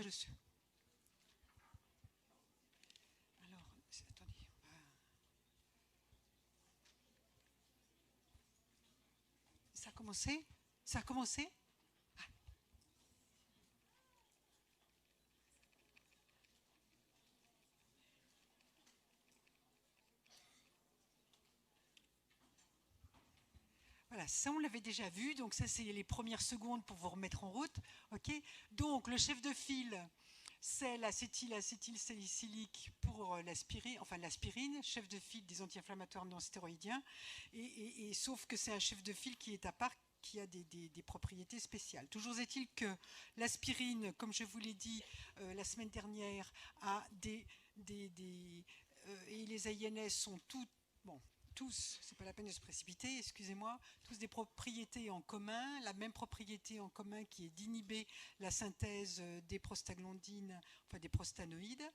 Je suis. Alors, attendez. Ça a commencé? Ça a commencé? Ah. Voilà, ça on l'avait déjà vu, donc ça c'est les premières secondes pour vous remettre en route. Ok. Donc le chef de file, c'est l'acétylsalicylique pour l'aspirine, enfin l'aspirine, chef de file des anti-inflammatoires non stéroïdiens, et sauf que c'est un chef de file qui est à part, qui a des propriétés spéciales. Toujours est-il que l'aspirine, comme je vous l'ai dit la semaine dernière, a et les INS sont toutes, bon, tous, c'est pas la peine de se précipiter, excusez-moi, tous des propriétés en commun, la même propriété en commun qui est d'inhiber la synthèse des prostaglandines, enfin des prostanoïdes.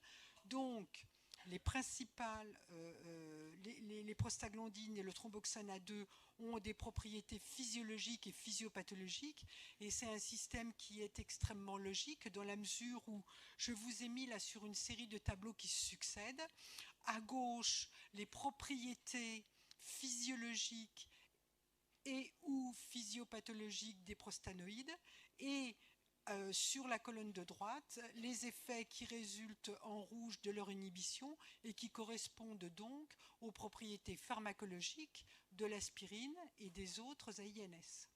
Donc, les principales, les prostaglandines et le thromboxane A2 ont des propriétés physiologiques et physiopathologiques, et c'est un système qui est extrêmement logique dans la mesure où je vous ai mis là sur une série de tableaux qui se succèdent. À gauche, les propriétés physiologiques et ou physiopathologiques des prostanoïdes, et sur la colonne de droite, les effets qui résultent en rouge de leur inhibition et qui correspondent donc aux propriétés pharmacologiques de l'aspirine et des autres AINS.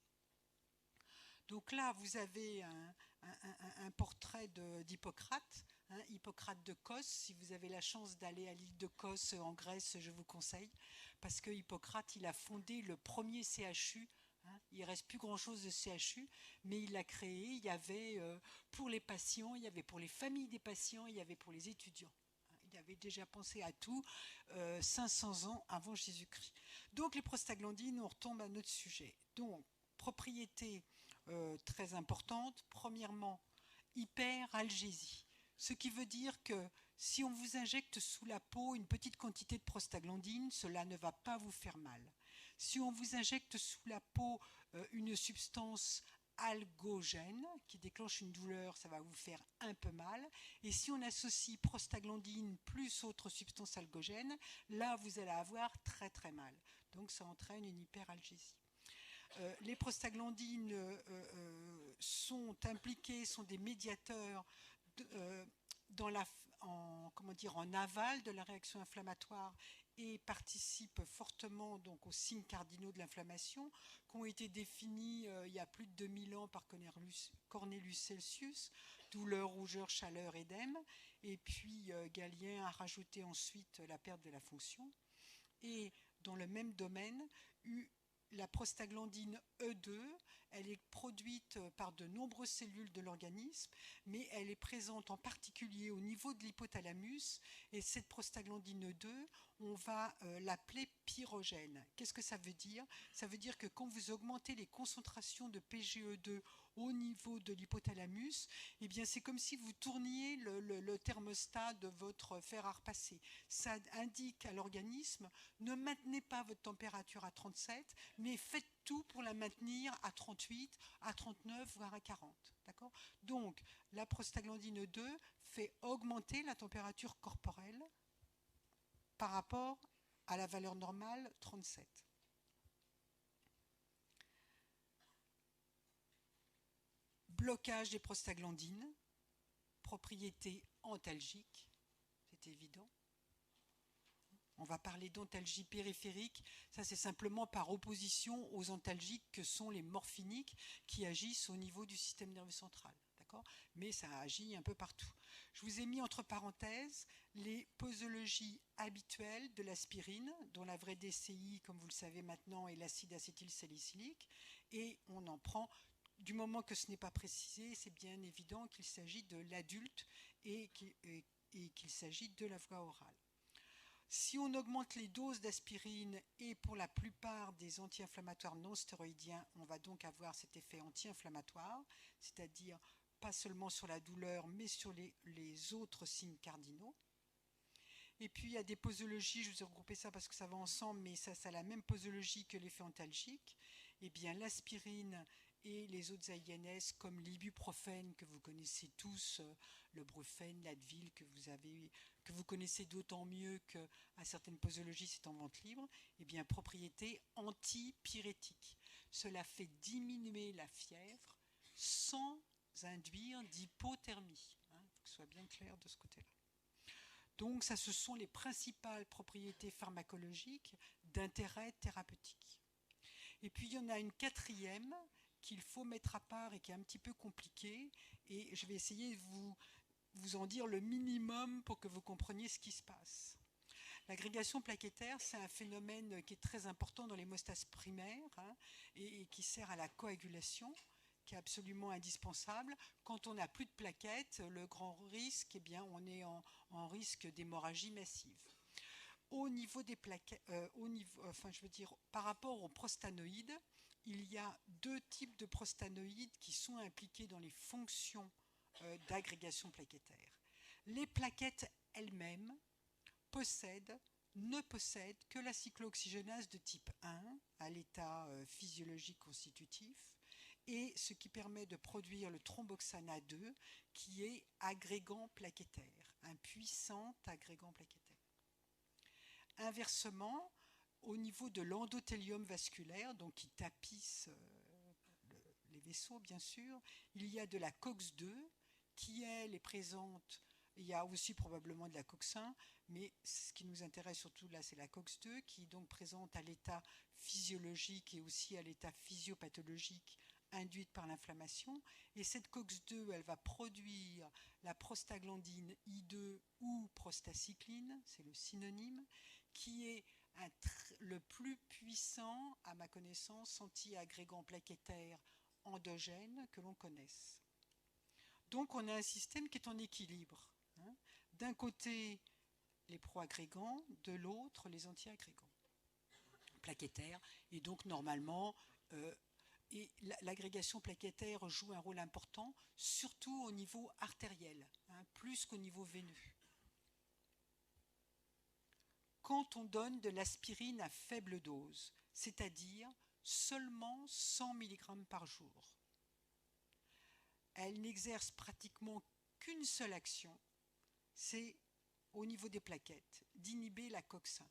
Donc là, vous avez un portrait d'Hippocrate, Hippocrate de Kos. Si vous avez la chance d'aller à l'île de Kos en Grèce, je vous conseille, parce que Hippocrate, il a fondé le premier CHU. Il ne reste plus grand-chose de CHU, mais il l'a créé. Il y avait pour les patients, il y avait pour les familles des patients, il y avait pour les étudiants. Il avait déjà pensé à tout 500 ans avant Jésus-Christ. Donc les prostaglandines, on retombe à notre sujet. Donc, propriétés très importantes. Premièrement, hyperalgésie. Ce qui veut dire que si on vous injecte sous la peau une petite quantité de prostaglandine, cela ne va pas vous faire mal. Si on vous injecte sous la peau une substance algogène qui déclenche une douleur, ça va vous faire un peu mal. Et si on associe prostaglandine plus autre substance algogène, là vous allez avoir très très mal. Donc ça entraîne une hyperalgésie. Les prostaglandines sont impliquées, sont des médiateurs dans en aval de la réaction inflammatoire et participent fortement donc aux signes cardinaux de l'inflammation qui ont été définis il y a plus de 2000 ans par Cornelius Celsius: douleur, rougeur, chaleur, édème. Et puis Galien a rajouté ensuite la perte de la fonction. Et dans le même domaine, la prostaglandine E2, elle est produite par de nombreuses cellules de l'organisme, mais elle est présente en particulier au niveau de l'hypothalamus. Et cette prostaglandine E2, on va l'appeler pyrogène. Qu'est-ce que ça veut dire? Ça veut dire que quand vous augmentez les concentrations de PGE2 au niveau de l'hypothalamus, eh bien c'est comme si vous tourniez le thermostat de votre fer à repasser. Ça indique à l'organisme: ne maintenez pas votre température à 37, mais faites tout pour la maintenir à 38, à 39, voire à 40. D'accord? Donc, la prostaglandine 2 fait augmenter la température corporelle par rapport à la valeur normale 37. Blocage des prostaglandines, propriété antalgique, c'est évident. On va parler d'antalgie périphérique. Ça, c'est simplement par opposition aux antalgiques que sont les morphiniques qui agissent au niveau du système nerveux central. D'accord ? Mais ça agit un peu partout. Je vous ai mis entre parenthèses les posologies habituelles de l'aspirine, dont la vraie DCI, comme vous le savez maintenant, est l'acide acétylsalicylique. Et on en prend, du moment que ce n'est pas précisé, c'est bien évident qu'il s'agit de l'adulte et qu'il s'agit de la voie orale. Si on augmente les doses d'aspirine, et pour la plupart des anti-inflammatoires non stéroïdiens, on va donc avoir cet effet anti-inflammatoire, c'est-à-dire pas seulement sur la douleur, mais sur les autres signes cardinaux. Et puis il y a des posologies, je vous ai regroupé ça parce que ça va ensemble, mais ça a la même posologie que l'effet antalgique. Eh bien l'aspirine et les autres INS comme l'ibuprofène que vous connaissez tous, le Brufen, l'Advil que vous connaissez d'autant mieux qu'à certaines posologies c'est en vente libre, eh bien propriété antipyrétique. Cela fait diminuer la fièvre sans induire d'hypothermie. Il faut que ce soit bien clair de ce côté-là. Donc ça, ce sont les principales propriétés pharmacologiques d'intérêt thérapeutique. Et puis il y en a une quatrième qu'il faut mettre à part et qui est un petit peu compliquée, et je vais essayer de vous en dire le minimum pour que vous compreniez ce qui se passe. L'agrégation plaquettaire, c'est un phénomène qui est très important dans l'hémostase primaire et qui sert à la coagulation, qui est absolument indispensable. Quand on n'a plus de plaquettes, le grand risque, eh bien, on est en risque d'hémorragie massive. Au niveau des plaquettes, par rapport aux prostanoïdes, il y a deux types de prostanoïdes qui sont impliqués dans les fonctions d'agrégation plaquettaire. Les plaquettes elles-mêmes ne possèdent que la cyclooxygénase de type 1 à l'état physiologique constitutif, et ce qui permet de produire le thromboxane A2 qui est agrégant plaquettaire, un puissant agrégant plaquettaire. Inversement, au niveau de l'endothélium vasculaire, donc qui tapisse les vaisseaux bien sûr, il y a de la COX-2 qui elle est présente. Il y a aussi probablement de la COX-1, mais ce qui nous intéresse surtout là, c'est la COX-2 qui est donc présente à l'état physiologique et aussi à l'état physiopathologique induite par l'inflammation. Et cette COX-2, elle va produire la prostaglandine I2 ou prostacycline, c'est le synonyme, qui est le plus puissant, à ma connaissance, anti-agrégant plaquettaire endogène que l'on connaisse. Donc on a un système qui est en équilibre. D'un côté, les pro-agrégants, de l'autre, les anti-agrégants plaquettaires. Et donc normalement, l'agrégation plaquettaire joue un rôle important, surtout au niveau artériel, plus qu'au niveau veineux. Quand on donne de l'aspirine à faible dose, c'est-à-dire seulement 100 mg par jour, elle n'exerce pratiquement qu'une seule action, c'est au niveau des plaquettes, d'inhiber la COX-1.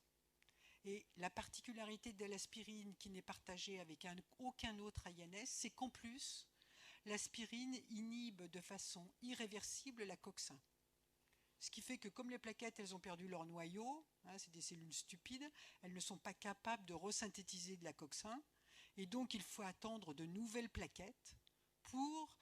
Et la particularité de l'aspirine qui n'est partagée avec aucun autre INS, c'est qu'en plus, l'aspirine inhibe de façon irréversible la COX-1. Ce qui fait que comme les plaquettes, elles ont perdu leur noyau, c'est des cellules stupides, elles ne sont pas capables de resynthétiser de la COX-1, et donc il faut attendre de nouvelles plaquettes pour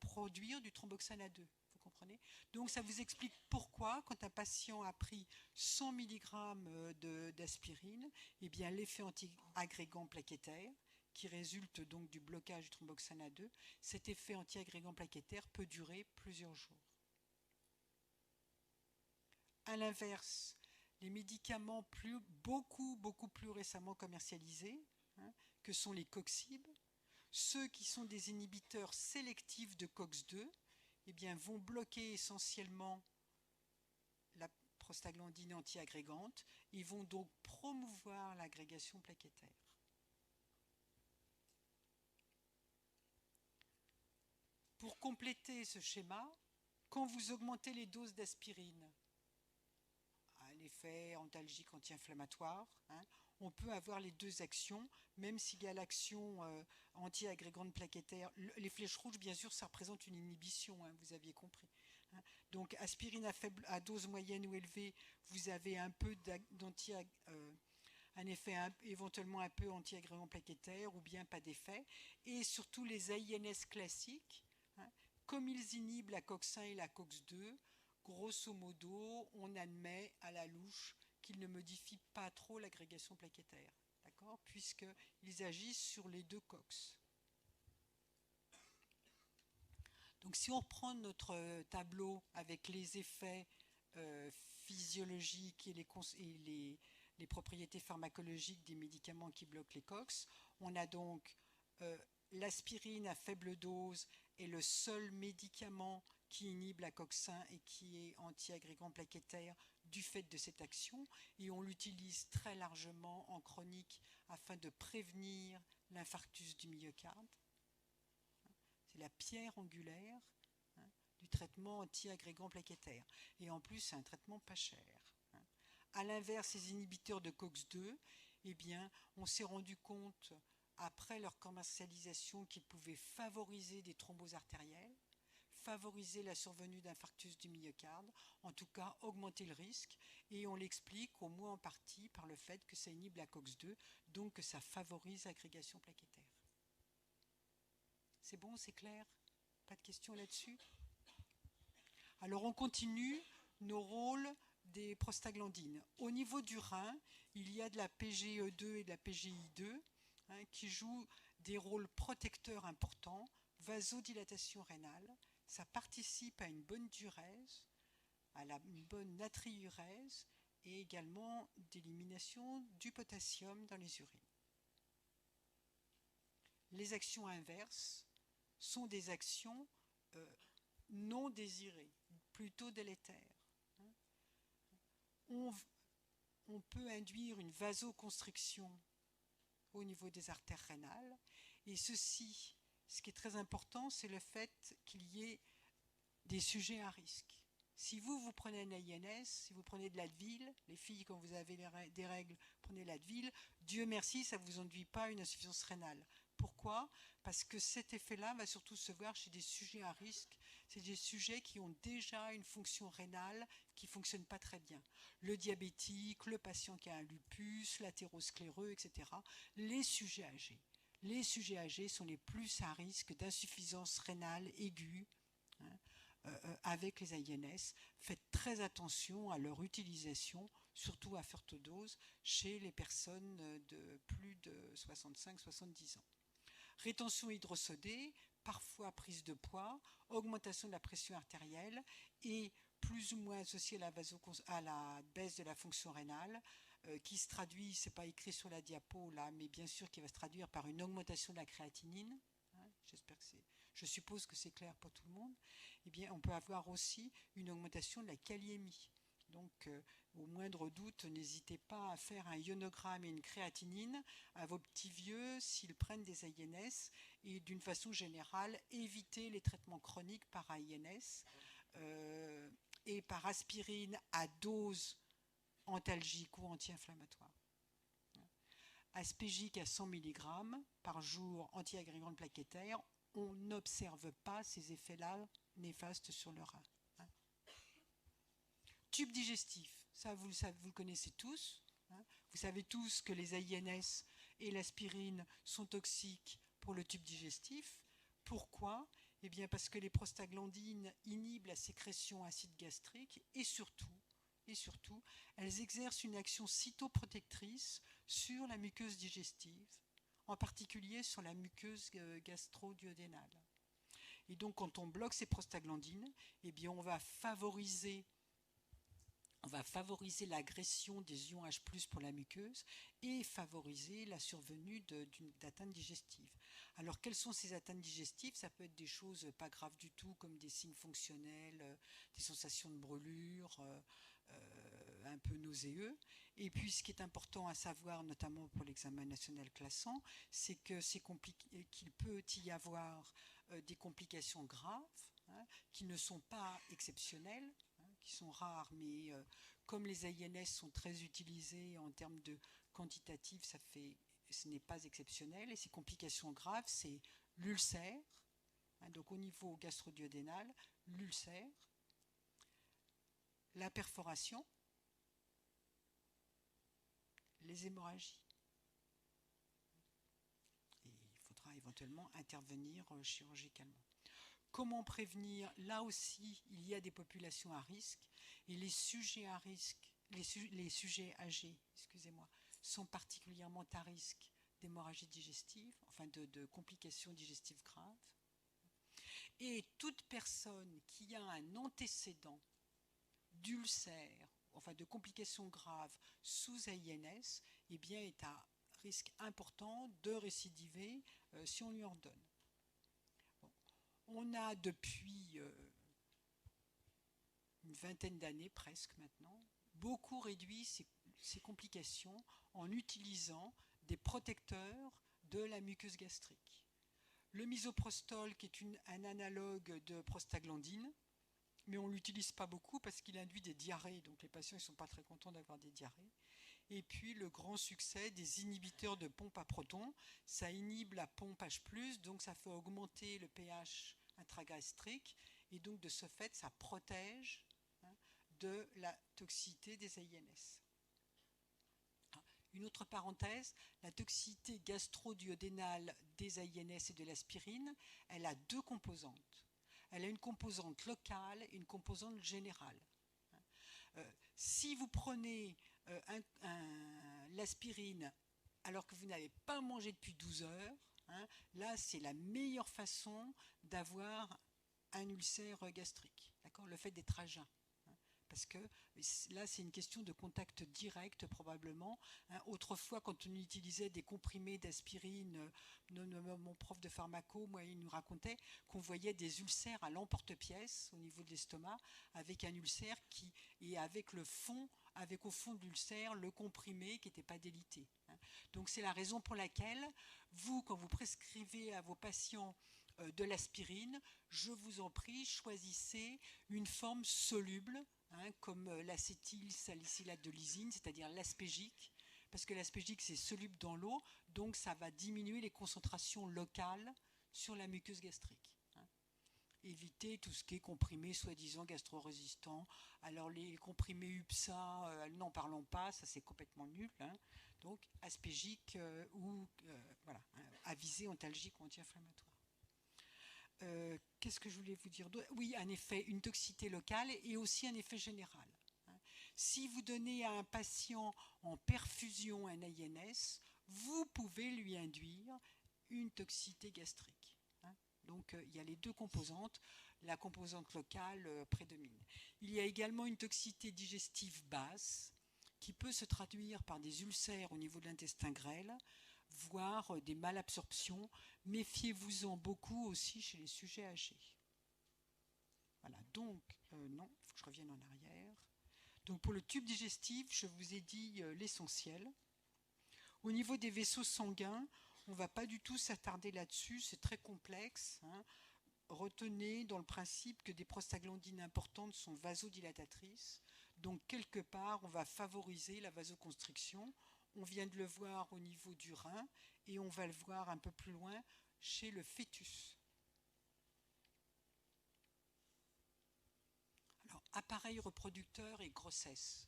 produire du thromboxane A2. Vous comprenez ? Donc ça vous explique pourquoi, quand un patient a pris 100 mg d'aspirine, eh bien l'effet anti-agrégant plaquettaire, qui résulte donc du blocage du thromboxane A2, cet effet anti-agrégant plaquettaire peut durer plusieurs jours. À l'inverse, les médicaments beaucoup plus récemment commercialisés, que sont les coxibes, ceux qui sont des inhibiteurs sélectifs de COX-2, eh bien, vont bloquer essentiellement la prostaglandine anti-agrégante et vont donc promouvoir l'agrégation plaquettaire. Pour compléter ce schéma, quand vous augmentez les doses d'aspirine, l'effet antalgique anti-inflammatoire, on peut avoir les deux actions, même s'il y a l'action anti-agrégante plaquettaire. Les flèches rouges, bien sûr, ça représente une inhibition, vous aviez compris. Donc, aspirine à dose moyenne ou élevée, vous avez un peu un effet éventuellement un peu anti-agrégant plaquettaire ou bien pas d'effet. Et surtout, les INS classiques, comme ils inhibent la COX-1 et la COX-2, grosso modo, on admet à la louche qu'ils ne modifient pas trop l'agrégation plaquettaire, d'accord, puisqu'ils agissent sur les deux COX. Donc si on reprend notre tableau avec les effets physiologiques et les propriétés pharmacologiques des médicaments qui bloquent les COX, on a donc l'aspirine à faible dose est le seul médicament qui inhibe la COX-1 et qui est anti-agrégant plaquettaire du fait de cette action, et on l'utilise très largement en chronique afin de prévenir l'infarctus du myocarde. C'est la pierre angulaire, hein, du traitement anti-agrégant plaquettaire. Et en plus, c'est un traitement pas cher. Hein. À l'inverse, les inhibiteurs de COX-2, eh bien, on s'est rendu compte, après leur commercialisation, qu'ils pouvaient favoriser des thromboses artérielles, favoriser la survenue d'infarctus du myocarde, en tout cas augmenter le risque, et on l'explique au moins en partie par le fait que ça inhibe la COX-2, donc que ça favorise l'agrégation plaquettaire. C'est bon, c'est clair? Pas de questions là-dessus? Alors on continue nos rôles des prostaglandines. Au niveau du rein, il y a de la PGE2 et de la PGI2 hein, qui jouent des rôles protecteurs importants, vasodilatation rénale, ça participe à une bonne diurèse, à une bonne natriurèse et également d'élimination du potassium dans les urines. Les actions inverses sont des actions non désirées, plutôt délétères. On peut induire une vasoconstriction au niveau des artères rénales et ceci, ce qui est très important, c'est le fait qu'il y ait des sujets à risque. Si vous prenez un INS, si vous prenez de l'Advil, les filles, quand vous avez des règles, prenez l'Advil, Dieu merci, ça ne vous induit pas une insuffisance rénale. Pourquoi? Parce que cet effet-là va surtout se voir chez des sujets à risque. C'est des sujets qui ont déjà une fonction rénale qui ne fonctionne pas très bien. Le diabétique, le patient qui a un lupus, l'athéroscléreux, etc. Les sujets âgés. Les sujets âgés sont les plus à risque d'insuffisance rénale aiguë hein, avec les INS. Faites très attention à leur utilisation, surtout à forte dose, chez les personnes de plus de 65-70 ans. Rétention hydrosodée, parfois prise de poids, augmentation de la pression artérielle et plus ou moins associée à la baisse de la fonction rénale, qui se traduit, c'est pas écrit sur la diapo là, mais bien sûr qui va se traduire par une augmentation de la créatinine. Hein, je suppose que c'est clair pour tout le monde. Eh bien, on peut avoir aussi une augmentation de la kaliémie. Donc, au moindre doute, n'hésitez pas à faire un ionogramme et une créatinine à vos petits vieux s'ils prennent des INS et d'une façon générale, évitez les traitements chroniques par INS et par aspirine à dose antalgique ou anti-inflammatoire. Aspégique à 100 mg par jour, anti-agrégant plaquettaire, on n'observe pas ces effets-là néfastes sur le rein. Tube digestif, ça vous le connaissez tous. Vous savez tous que les INS et l'aspirine sont toxiques pour le tube digestif. Pourquoi? Eh bien parce que les prostaglandines inhibent la sécrétion acide gastrique et surtout, elles exercent une action cytoprotectrice sur la muqueuse digestive, en particulier sur la muqueuse gastro-duodénale. Et donc quand on bloque ces prostaglandines, eh bien on va favoriser l'agression des ions H+ pour la muqueuse et favoriser la survenue d'atteintes digestives. Alors, quelles sont ces atteintes digestives? Ça peut être des choses pas graves du tout, comme des signes fonctionnels, des sensations de brûlure, un peu nauséeux. Et puis, ce qui est important à savoir, notamment pour l'examen national classant, c'est qu'il peut y avoir des complications graves, hein, qui ne sont pas exceptionnelles, qui sont rares, mais comme les INS sont très utilisés en termes de quantitatif, ce n'est pas exceptionnel. Et ces complications graves, c'est l'ulcère, hein, donc au niveau gastro-duodénal, l'ulcère, la perforation, les hémorragies. Et il faudra éventuellement intervenir chirurgicalement. Comment prévenir? Là aussi, il y a des populations à risque et les sujets à risque, les sujets âgés, sont particulièrement à risque d'hémorragie digestive, enfin de complications digestives graves. Et toute personne qui a un antécédent d'ulcère, enfin de complications graves sous INS, eh bien est à risque important de récidiver si on lui en donne. On a depuis une vingtaine d'années presque maintenant, beaucoup réduit ces complications en utilisant des protecteurs de la muqueuse gastrique. Le misoprostol, qui est un analogue de prostaglandine, mais on ne l'utilise pas beaucoup parce qu'il induit des diarrhées, donc les patients ne sont pas très contents d'avoir des diarrhées. Et puis le grand succès des inhibiteurs de pompe à protons, ça inhibe la pompe H+, donc ça fait augmenter le pH intragastrique, et donc de ce fait, ça protège de la toxicité des AINS. Une autre parenthèse, la toxicité gastro-duodénale des AINS et de l'aspirine, elle a deux composantes. Elle a une composante locale et une composante générale. Si vous prenez l'aspirine alors que vous n'avez pas mangé depuis 12 heures, là c'est la meilleure façon d'avoir un ulcère gastrique, le fait d'être à jeun. Parce que là, c'est une question de contact direct probablement. Autrefois, quand on utilisait des comprimés d'aspirine, mon prof de pharmaco, moi, il nous racontait qu'on voyait des ulcères à l'emporte-pièce au niveau de l'estomac, avec un ulcère et avec au fond de l'ulcère, le comprimé qui n'était pas délité. Donc c'est la raison pour laquelle vous, quand vous prescrivez à vos patients de l'aspirine, je vous en prie, choisissez une forme soluble, comme l'acétylsalicylate de lysine, c'est-à-dire l'aspégique, parce que l'aspégique c'est soluble dans l'eau, donc ça va diminuer les concentrations locales sur la muqueuse gastrique. Évitez tout ce qui est comprimé soi-disant gastro-résistant. Alors les comprimés UPSA, n'en parlons pas, ça c'est complètement nul. Donc aspégique ou voilà, avisé, antalgique ou anti-inflammatoire. Qu'est-ce que je voulais vous dire d'autre ? Oui, un effet, une toxicité locale et aussi un effet général. Si vous donnez à un patient en perfusion un AINS, vous pouvez lui induire une toxicité gastrique. Donc il y a les deux composantes, la composante locale prédomine. Il y a également une toxicité digestive basse qui peut se traduire par des ulcères au niveau de l'intestin grêle, voire des malabsorptions. Méfiez-vous-en beaucoup aussi chez les sujets âgés. Voilà, donc, non, il faut que je revienne en arrière. Donc pour le tube digestif, je vous ai dit l'essentiel. Au niveau des vaisseaux sanguins, on ne va pas du tout s'attarder là-dessus, c'est très complexe. Retenez dans le principe que des prostaglandines importantes sont vasodilatatrices. Donc quelque part, on va favoriser la vasoconstriction. On vient de le voir au niveau du rein et on va le voir un peu plus loin chez le fœtus. Alors, appareil reproducteur et grossesse.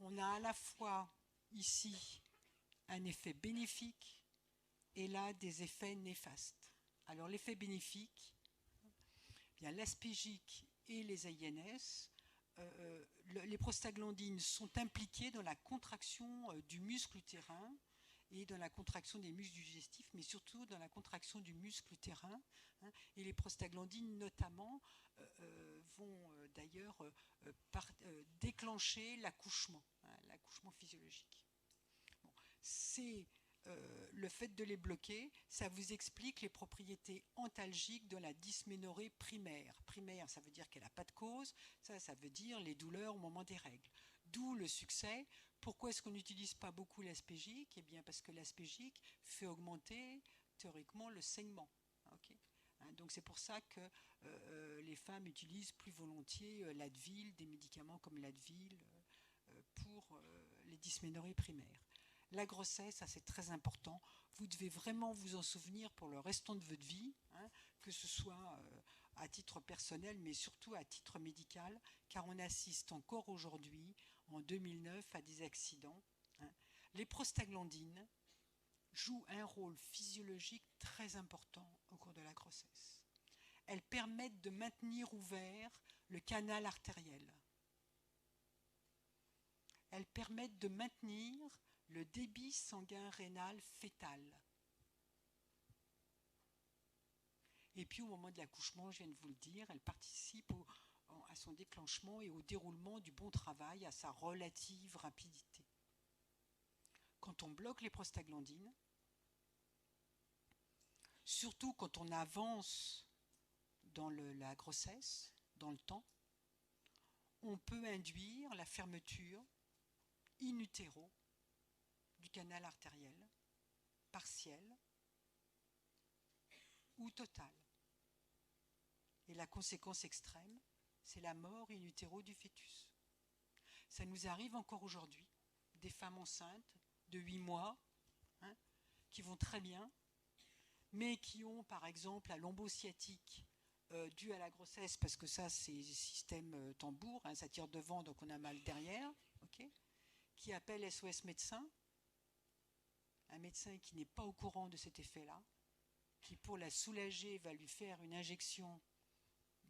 On a à la fois ici un effet bénéfique et là des effets néfastes. Alors l'effet bénéfique, bien l'aspégique et les AINS, les prostaglandines sont impliquées dans la contraction du muscle utérin et dans la contraction des muscles digestifs, mais surtout dans la contraction du muscle utérin. Et les prostaglandines notamment vont d'ailleurs déclencher l'accouchement, l'accouchement physiologique. Bon, c'est le fait de les bloquer, ça vous explique les propriétés antalgiques de la dysménorrhée primaire. Primaire, ça veut dire qu'elle n'a pas de cause, ça veut dire les douleurs au moment des règles. D'où le succès. Pourquoi est-ce qu'on n'utilise pas beaucoup l'aspégique ? Eh bien parce que l'aspégique fait augmenter théoriquement le saignement. Okay, donc c'est pour ça que les femmes utilisent plus volontiers l'Advil, des médicaments comme l'Advil pour les dysménorrhées primaires. La grossesse, ça c'est très important. Vous devez vraiment vous en souvenir pour le restant de votre vie, que ce soit à titre personnel, mais surtout à titre médical, car on assiste encore aujourd'hui, en 2009, à des accidents. Les prostaglandines jouent un rôle physiologique très important au cours de la grossesse. Elles permettent de maintenir ouvert le canal artériel. Elles permettent de maintenir le débit sanguin rénal fœtal. Et puis au moment de l'accouchement, je viens de vous le dire, elle participe à son déclenchement et au déroulement du bon travail, à sa relative rapidité. Quand on bloque les prostaglandines, surtout quand on avance dans la grossesse, dans le temps, on peut induire la fermeture in utero du canal artériel partiel ou totale. Et la conséquence extrême, c'est la mort in utero du fœtus. Ça nous arrive encore aujourd'hui, des femmes enceintes de 8 mois, qui vont très bien, mais qui ont par exemple la lombo-sciatique due à la grossesse, parce que ça c'est système tambour, ça tire devant donc on a mal derrière, okay, qui appelle SOS médecin, un médecin qui n'est pas au courant de cet effet-là, qui pour la soulager va lui faire une injection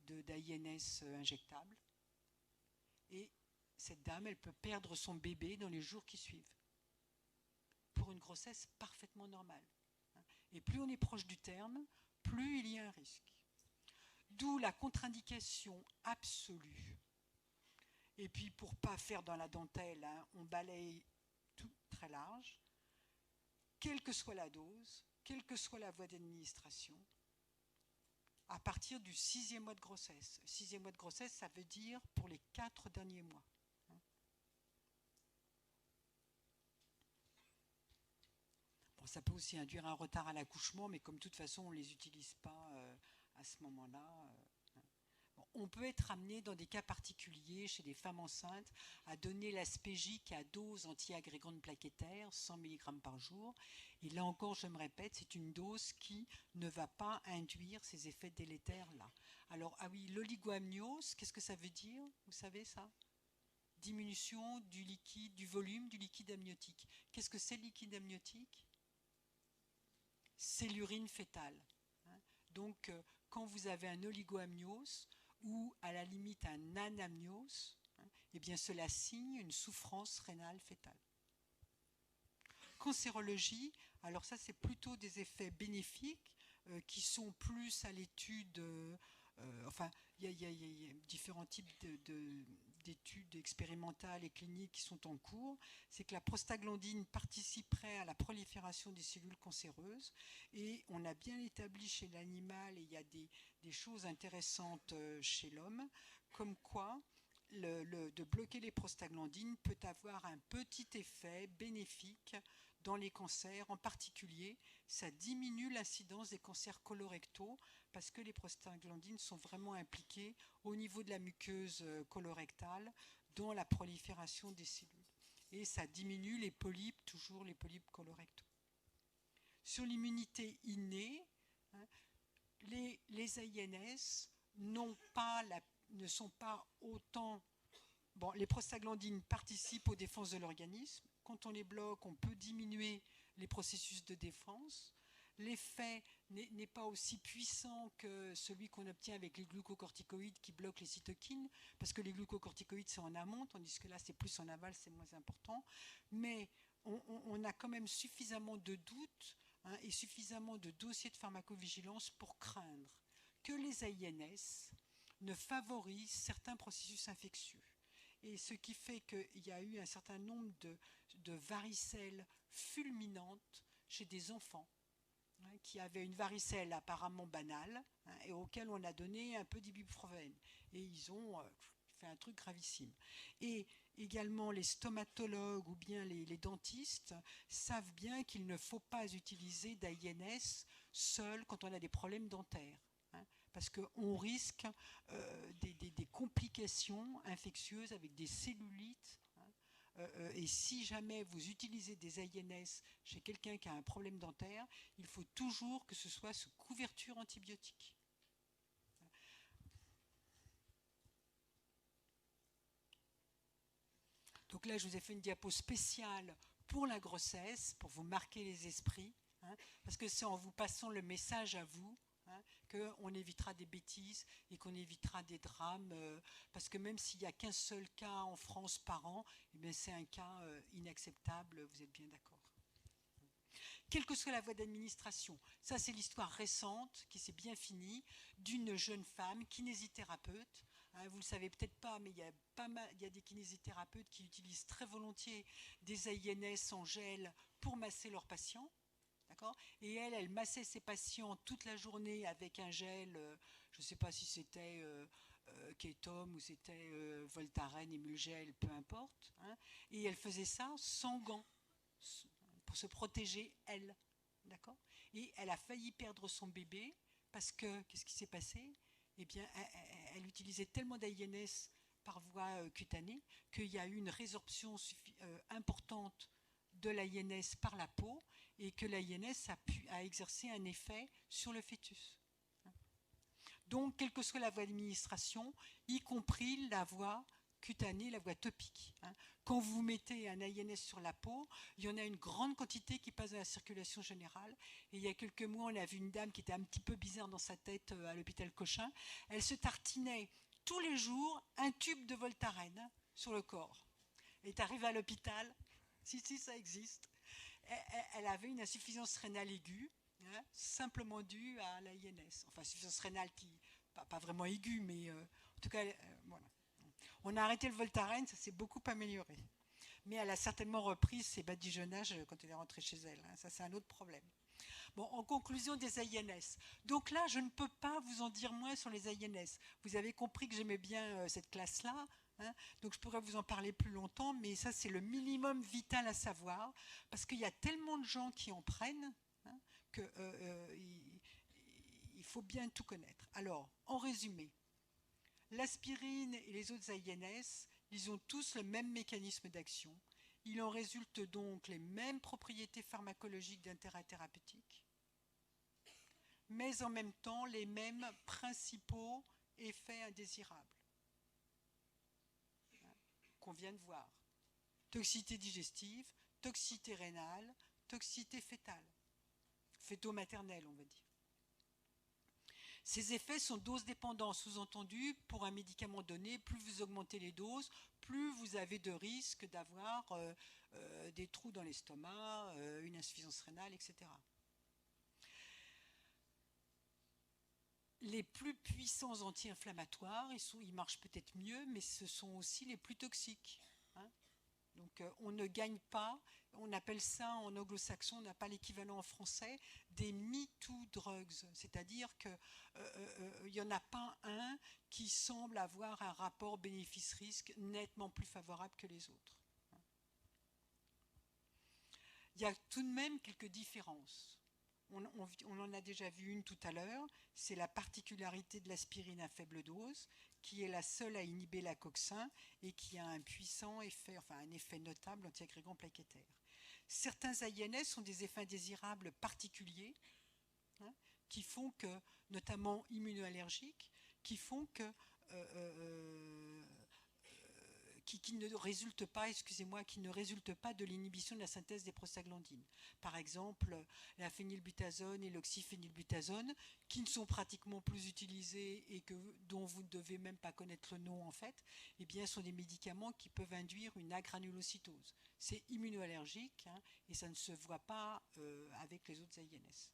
d'AINS injectable, et cette dame elle peut perdre son bébé dans les jours qui suivent, pour une grossesse parfaitement normale. Et plus on est proche du terme, plus il y a un risque. D'où la contre-indication absolue. Et puis pour ne pas faire dans la dentelle, on balaye tout très large, quelle que soit la dose, quelle que soit la voie d'administration, à partir du 6e mois de grossesse. 6e mois de grossesse, ça veut dire pour les 4 derniers mois. Bon, ça peut aussi induire un retard à l'accouchement, mais comme de toute façon on ne les utilise pas à ce moment-là. On peut être amené dans des cas particuliers chez des femmes enceintes à donner l'aspégique à dose anti-agrégante plaquettaire, 100 mg par jour. Et là encore, je me répète, c'est une dose qui ne va pas induire ces effets délétères-là. Alors, ah oui, l'oligoamniose, qu'est-ce que ça veut dire? Vous savez ça? Diminution du liquide, du volume du liquide amniotique. Qu'est-ce que c'est le liquide amniotique? C'est l'urine fétale. Donc, quand vous avez un oligoamniose, ou à la limite un anamniose, eh bien cela signe une souffrance rénale fétale. Cancérologie, alors ça c'est plutôt des effets bénéfiques qui sont plus à l'étude, enfin il y a différents types d'études expérimentales et cliniques qui sont en cours. C'est que la prostaglandine participerait à la prolifération des cellules cancéreuses, et on a bien établi chez l'animal, et il y a des choses intéressantes chez l'homme, comme quoi de bloquer les prostaglandines peut avoir un petit effet bénéfique dans les cancers. En particulier, ça diminue l'incidence des cancers colorectaux, parce que les prostaglandines sont vraiment impliquées au niveau de la muqueuse colorectale dans la prolifération des cellules. Et ça diminue les polypes, toujours les polypes colorectaux. Sur l'immunité innée, les AINS ne sont pas autant... Bon, les prostaglandines participent aux défenses de l'organisme. Quand on les bloque, on peut diminuer les processus de défense. L'effet n'est pas aussi puissant que celui qu'on obtient avec les glucocorticoïdes qui bloquent les cytokines, parce que les glucocorticoïdes c'est en amont, tandis que là c'est plus en aval, c'est moins important. Mais on a quand même suffisamment de doutes et suffisamment de dossiers de pharmacovigilance pour craindre que les AINS ne favorisent certains processus infectieux. Et ce qui fait qu'il y a eu un certain nombre de varicelles fulminantes chez des enfants qui avaient une varicelle apparemment banale et auxquels on a donné un peu d'ibuprofène. Et ils ont fait un truc gravissime. Et également les stomatologues ou bien les dentistes savent bien qu'il ne faut pas utiliser d'AINS seul quand on a des problèmes dentaires. Parce qu'on risque des complications infectieuses avec des cellulites. Et si jamais vous utilisez des AINS chez quelqu'un qui a un problème dentaire, il faut toujours que ce soit sous couverture antibiotique. Donc là, je vous ai fait une diapo spéciale pour la grossesse, pour vous marquer les esprits, parce que c'est en vous passant le message à vous qu'on évitera des bêtises et qu'on évitera des drames, parce que même s'il n'y a qu'un seul cas en France par an, eh c'est un cas inacceptable, vous êtes bien d'accord. Quelle que soit la voie d'administration, ça c'est l'histoire récente qui s'est bien finie d'une jeune femme kinésithérapeute. Vous ne le savez peut-être pas, mais il y a des kinésithérapeutes qui utilisent très volontiers des AINS en gel pour masser leurs patients. Et elle massait ses patients toute la journée avec un gel, je ne sais pas si c'était Ketom ou c'était Voltaren, Emulgel, peu importe. Et elle faisait ça sans gants, pour se protéger elle. Et elle a failli perdre son bébé parce que, qu'est-ce qui s'est passé? Eh bien, elle utilisait tellement d'AINS par voie cutanée qu'il y a eu une résorption importante de l'AINS par la peau et que l'AINS a exercé un effet sur le fœtus. Donc, quelle que soit la voie d'administration, y compris la voie cutanée, la voie topique. Quand vous mettez un AINS sur la peau, il y en a une grande quantité qui passe dans la circulation générale. Et il y a quelques mois, on a vu une dame qui était un petit peu bizarre dans sa tête à l'hôpital Cochin. Elle se tartinait tous les jours un tube de Voltaren sur le corps. Elle est arrivée à l'hôpital, si ça existe. Elle avait une insuffisance rénale aiguë, simplement due à l'AINS. Enfin, insuffisance rénale qui, pas vraiment aiguë, mais en tout cas, voilà. On a arrêté le Voltaren, ça s'est beaucoup amélioré. Mais elle a certainement repris ses badigeonnages quand elle est rentrée chez elle. Ça, c'est un autre problème. Bon, en conclusion des AINS. Donc là, je ne peux pas vous en dire moins sur les AINS. Vous avez compris que j'aimais bien cette classe-là. Donc je pourrais vous en parler plus longtemps, mais ça, c'est le minimum vital à savoir, parce qu'il y a tellement de gens qui en prennent qu'il faut bien tout connaître. Alors, en résumé, l'aspirine et les autres AINS, ils ont tous le même mécanisme d'action. Il en résulte donc les mêmes propriétés pharmacologiques d'intérêt thérapeutique, mais en même temps les mêmes principaux effets indésirables qu'on vient de voir. Toxicité digestive, toxicité rénale, toxicité fœtale, fœto-maternelle on va dire. Ces effets sont dose dépendants, sous-entendu, pour un médicament donné, plus vous augmentez les doses, plus vous avez de risques d'avoir des trous dans l'estomac, une insuffisance rénale, etc. Les plus puissants anti-inflammatoires, ils marchent peut-être mieux, mais ce sont aussi les plus toxiques. Donc on ne gagne pas, on appelle ça en anglo-saxon, on n'a pas l'équivalent en français, des me-too drugs, c'est-à-dire qu'il n'y en a pas un qui semble avoir un rapport bénéfice-risque nettement plus favorable que les autres. Il y a tout de même quelques différences. On en a déjà vu une tout à l'heure, c'est la particularité de l'aspirine à faible dose, qui est la seule à inhiber la coxin et qui a un puissant effet, enfin un effet notable anti-agrégant plaquettaire. Certains AINS ont des effets indésirables particuliers, qui font que, notamment immunoallergiques, qui font que qui ne résulte pas, qui ne résulte pas de l'inhibition de la synthèse des prostaglandines. Par exemple, la phénylbutazone et l'oxyphénylbutazone, qui ne sont pratiquement plus utilisés et dont vous ne devez même pas connaître le nom en fait, eh bien, sont des médicaments qui peuvent induire une agranulocytose. C'est immunoallergique et ça ne se voit pas avec les autres AINS.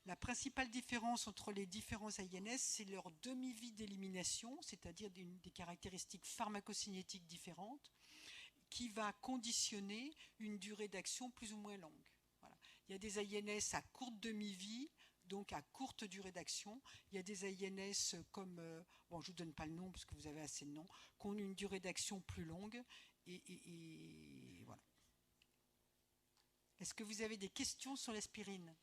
La principale différence entre les différents AINS, c'est leur demi-vie d'élimination, c'est-à-dire des caractéristiques pharmacocinétiques différentes, qui va conditionner une durée d'action plus ou moins longue. Voilà. Il y a des AINS à courte demi-vie, donc à courte durée d'action. Il y a des AINS comme, bon, je ne vous donne pas le nom parce que vous avez assez de noms, qui ont une durée d'action plus longue. Et voilà. Est-ce que vous avez des questions sur l'aspirine ?